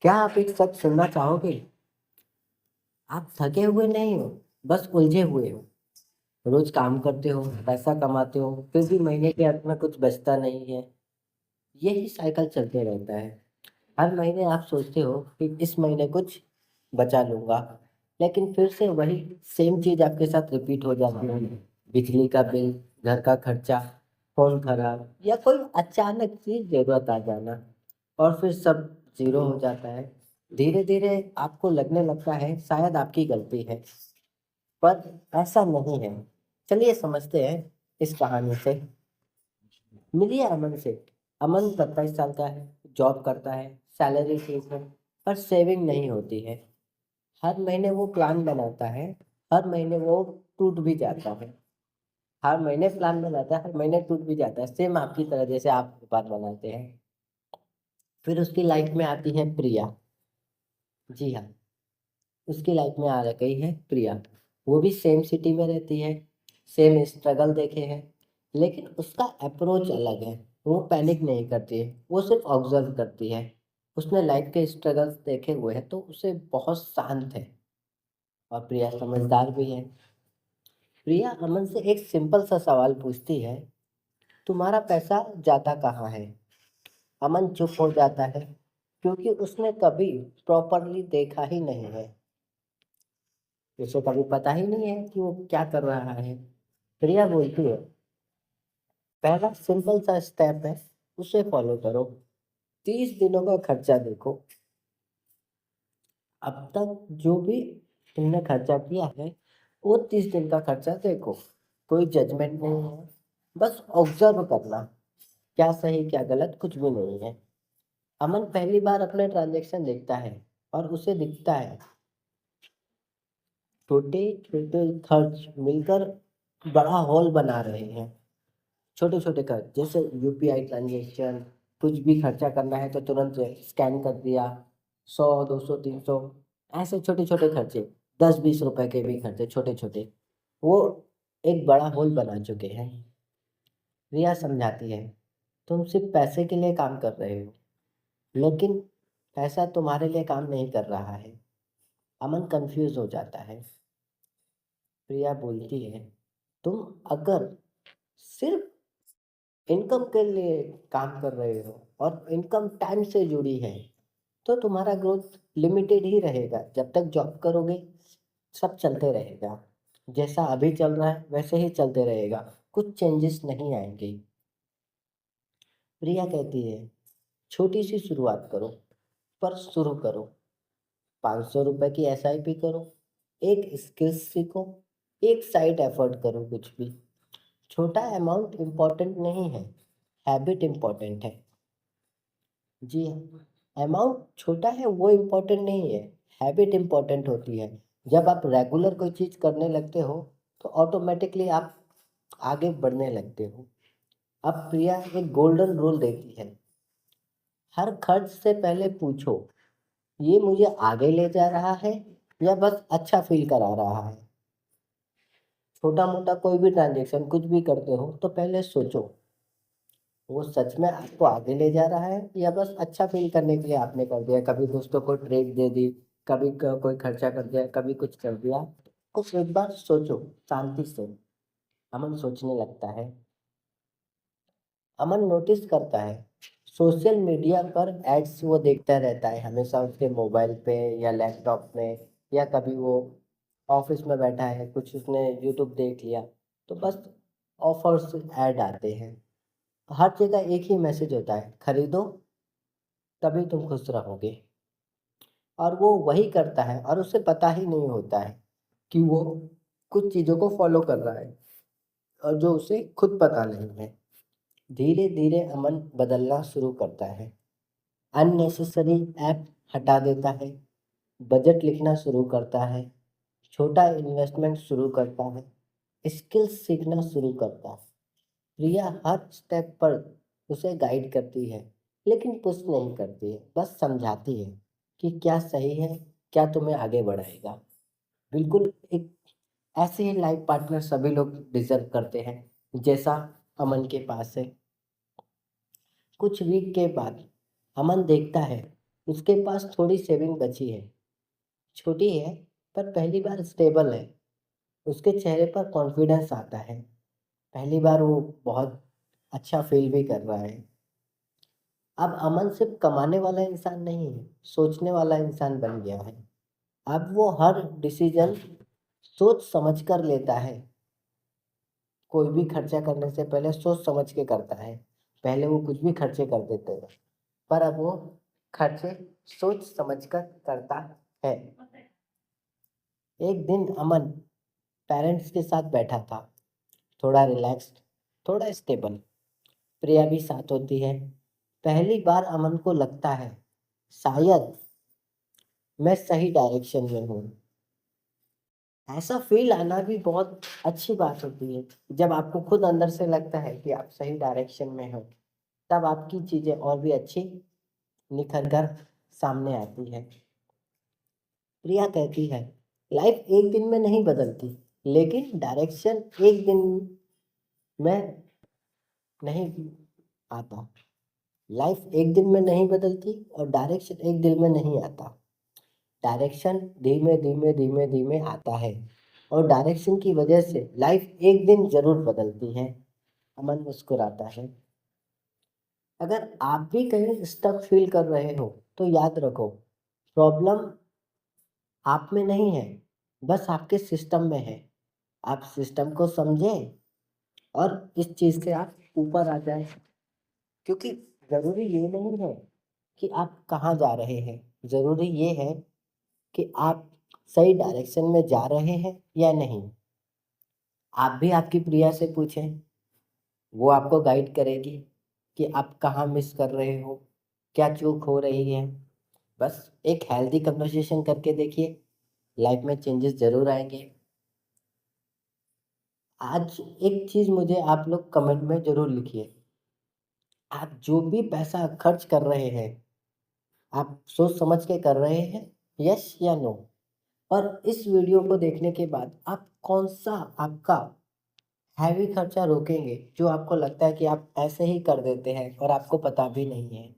क्या आप एक सच सुनना चाहोगे? आप थके हुए नहीं हो, बस उलझे हुए हो। रोज काम करते हो, पैसा कमाते हो, फिर भी महीने के अंत में कुछ बचता नहीं है। यही साइकिल चलते रहता है। हर महीने आप सोचते हो कि इस महीने कुछ बचा लूंगा, लेकिन फिर से वही सेम चीज आपके साथ रिपीट हो जाती है। बिजली का बिल, घर का खर्चा, फोन खराब या कोई अचानक सी जरूरत आ जाना, और फिर सब जीरो हो जाता है। धीरे धीरे आपको लगने लगता है शायद आपकी गलती है, पर ऐसा नहीं है। चलिए समझते हैं इस कहानी से। मिलिए अमन से। अमन 27 साल का है, जॉब करता है, सैलरी ठीक है, पर सेविंग नहीं होती है। हर महीने वो प्लान बनाता है, हर महीने वो टूट भी जाता है। हर महीने प्लान बनाता है, हर महीने टूट भी जाता है, सेम आपकी तरह जैसे आप प्लान बनाते हैं। फिर उसकी लाइफ में आती है प्रिया। जी हाँ, उसकी लाइफ में आ गई है प्रिया। वो भी सेम सिटी में रहती है, सेम स्ट्रगल देखे हैं, लेकिन उसका अप्रोच अलग है। वो पैनिक नहीं करती है, वो सिर्फ ऑब्जर्व करती है। उसने लाइफ के स्ट्रगल्स देखे हुए हैं, तो उसे बहुत शांत है। और प्रिया समझदार भी है। प्रिया अमन से एक सिंपल सा सवाल पूछती है, तुम्हारा पैसा जाता कहाँ है? अमन चुप हो जाता है, क्योंकि उसने कभी प्रॉपरली देखा ही नहीं है। उसे कभी पता ही नहीं है कि वो क्या कर रहा है। प्रिया बोलती है, पहला सिंपल सा स्टेप है, उसे फॉलो करो। 30 दिनों का खर्चा देखो। अब तक जो भी तुमने खर्चा किया है, वो 30 दिन का खर्चा देखो। कोई जजमेंट नहीं है, बस ऑब्जर्व करना, क्या सही क्या गलत कुछ भी नहीं है। अमन पहली बार अपने ट्रांजैक्शन देखता है, और उसे दिखता है छोटे छोटे खर्च मिलकर बड़ा हॉल बना रहे हैं। छोटे छोटे खर्च जैसे यूपीआई ट्रांजेक्शन, कुछ भी खर्चा करना है तो तुरंत स्कैन कर दिया। 100, 200, 300, ऐसे छोटे छोटे खर्चे, 10-20 रुपए के भी खर्चे छोटे छोटे, वो एक बड़ा होल बना चुके हैं। रिया समझाती है, तुम सिर्फ पैसे के लिए काम कर रहे हो, लेकिन पैसा तुम्हारे लिए काम नहीं कर रहा है। अमन कंफ्यूज हो जाता है। प्रिया बोलती है, तुम अगर सिर्फ इनकम के लिए काम कर रहे हो और इनकम टाइम से जुड़ी है, तो तुम्हारा ग्रोथ लिमिटेड ही रहेगा। जब तक जॉब करोगे सब चलते रहेगा, जैसा अभी चल रहा है वैसे ही चलते रहेगा, कुछ चेंजेस नहीं आएंगे। प्रिया कहती है, छोटी सी शुरुआत करो, पर शुरू करो। 500 रुपए की एसआईपी करो, एक स्किल्स सीखो, एक साइड एफर्ट करो। कुछ भी छोटा अमाउंट इम्पोर्टेंट नहीं है, हैबिट इम्पोर्टेंट है। जी हाँ, अमाउंट छोटा है वो इम्पोर्टेंट नहीं है, हैबिट इम्पोर्टेंट होती है। जब आप रेगुलर कोई चीज़ करने लगते हो, तो ऑटोमेटिकली आप आगे बढ़ने लगते हो। अब प्रिया एक गोल्डन रूल देती है, हर खर्च से पहले पूछो, ये मुझे आगे ले जा रहा है या बस अच्छा फील करा रहा है। छोटा मोटा कोई भी ट्रांजेक्शन कुछ भी करते हो तो पहले सोचो, वो सच में आपको आगे ले जा रहा है या बस अच्छा फील करने के लिए आपने कर दिया। कभी दोस्तों को ट्रीट दे दी, कभी कोई खर्चा कर दिया, कभी कुछ कर दिया। कुछ एक बार सोचो शांति से। अमन सोचने लगता है। अमन नोटिस करता है, सोशल मीडिया पर एड्स वो देखता रहता है हमेशा, उसके मोबाइल पे या लैपटॉप में, या कभी वो ऑफिस में बैठा है, कुछ उसने यूट्यूब देख लिया, तो बस ऑफर्स ऐड आते हैं। हर जगह एक ही मैसेज होता है, खरीदो तभी तुम खुश रहोगे। और वो वही करता है, और उसे पता ही नहीं होता है कि वो कुछ चीज़ों को फॉलो कर रहा है, और जो उसे खुद पता नहीं है। धीरे धीरे अमन बदलना शुरू करता है। अननेसेसरी ऐप हटा देता है, बजट लिखना शुरू करता है, छोटा इन्वेस्टमेंट शुरू करता है, स्किल्स सीखना शुरू करता है। प्रिया हर स्टेप पर उसे गाइड करती है, लेकिन पुश नहीं करती है, बस समझाती है कि क्या सही है, क्या तुम्हें आगे बढ़ाएगा। बिल्कुल एक ऐसे ही लाइफ पार्टनर सभी लोग डिजर्व करते हैं, जैसा अमन के पास है। कुछ वीक के बाद अमन देखता है उसके पास थोड़ी सेविंग बची है, छोटी है पर पहली बार स्टेबल है। उसके चेहरे पर कॉन्फिडेंस आता है, पहली बार वो बहुत अच्छा फील भी कर रहा है। अब अमन सिर्फ कमाने वाला इंसान नहीं है, सोचने वाला इंसान बन गया है। अब वो हर डिसीजन सोच समझ कर लेता है। कोई भी खर्चा करने से पहले सोच समझ के करता है। पहले वो कुछ भी खर्चे कर देते थे, पर अब वो खर्चे सोच समझ कर करता है। एक दिन अमन पेरेंट्स के साथ बैठा था, थोड़ा रिलैक्स्ड, थोड़ा स्टेबल। प्रिया भी साथ होती है। पहली बार अमन को लगता है, शायद मैं सही डायरेक्शन में हूँ। ऐसा फील आना भी बहुत अच्छी बात होती है। जब आपको खुद अंदर से लगता है कि आप सही डायरेक्शन में हो, तब आपकी चीजें और भी अच्छी निखर कर सामने आती है। प्रिया कहती है, लाइफ एक दिन में नहीं बदलती, लेकिन डायरेक्शन एक दिन में नहीं आता। लाइफ एक दिन में नहीं बदलती और डायरेक्शन एक दिन में नहीं आता। डायरेक्शन धीमे धीमे धीमे धीमे आता है, और डायरेक्शन की वजह से लाइफ एक दिन जरूर बदलती है। अमन मुस्कुराता है। अगर आप भी कहीं स्टक फील कर रहे हो, तो याद रखो, प्रॉब्लम आप में नहीं है, बस आपके सिस्टम में है। आप सिस्टम को समझें और इस चीज से आप ऊपर आ जाए। क्योंकि जरूरी ये नहीं है कि आप कहाँ जा रहे हैं, जरूरी ये है कि आप सही डायरेक्शन में जा रहे हैं या नहीं। आप भी आपकी प्रिया से पूछें, वो आपको गाइड करेगी कि आप कहाँ मिस कर रहे हो, क्या चूक हो रही है। बस एक हेल्दी कन्वर्सेशन करके देखिए, लाइफ में चेंजेस जरूर आएंगे। आज एक चीज मुझे आप लोग कमेंट में जरूर लिखिए, आप जो भी पैसा खर्च कर रहे हैं, आप सोच समझ के कर रहे हैं, यस या नो। और इस वीडियो को देखने के बाद आप कौन सा आपका हैवी खर्चा रोकेंगे, जो आपको लगता है कि आप ऐसे ही कर देते हैं और आपको पता भी नहीं है।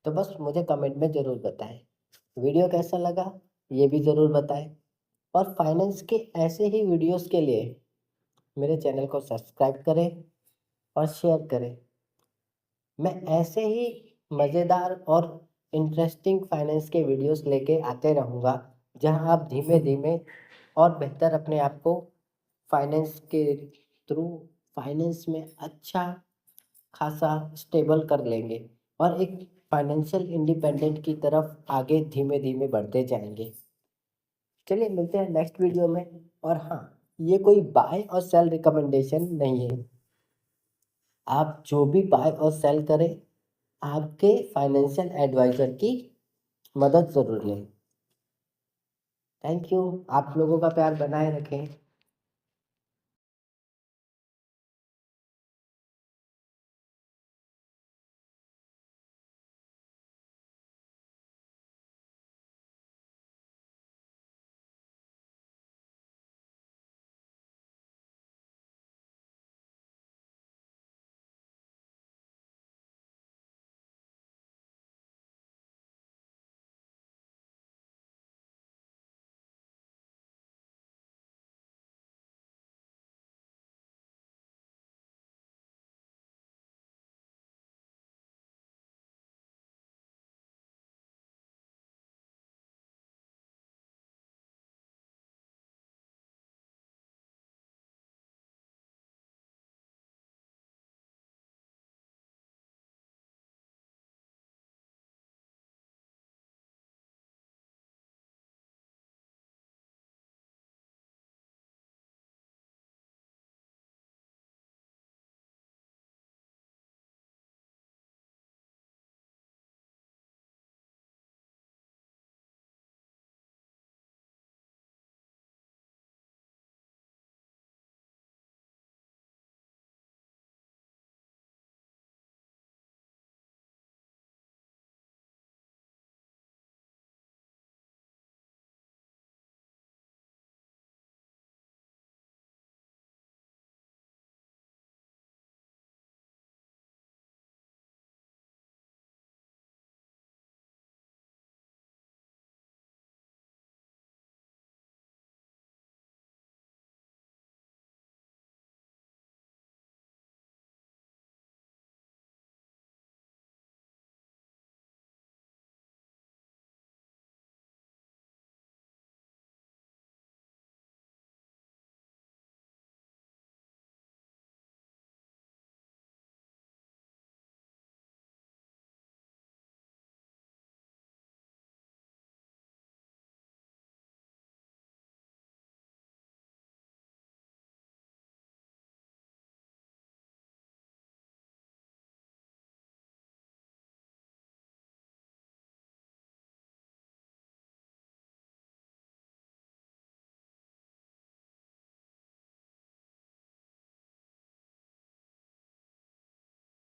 तो बस मुझे कमेंट में ज़रूर बताएं। वीडियो कैसा लगा ये भी ज़रूर बताएं। और फाइनेंस के ऐसे ही वीडियोस के लिए मेरे चैनल को सब्सक्राइब करें और शेयर करें। मैं ऐसे ही मज़ेदार और इंटरेस्टिंग फाइनेंस के वीडियोस लेके आते रहूँगा, जहां आप धीमे धीमे और बेहतर अपने आप को फाइनेंस के थ्रू फाइनेंस में अच्छा खासा स्टेबल कर लेंगे और एक फाइनेंशियल इंडिपेंडेंट की तरफ आगे धीमे धीमे बढ़ते जाएंगे। चलिए मिलते हैं नेक्स्ट वीडियो में। और हाँ, ये कोई बाय और सेल रिकमेंडेशन नहीं है। आप जो भी बाय और सेल करें, आपके फाइनेंशियल एडवाइजर की मदद ज़रूर लें। Thank you. आप लोगों का प्यार बनाए रखें।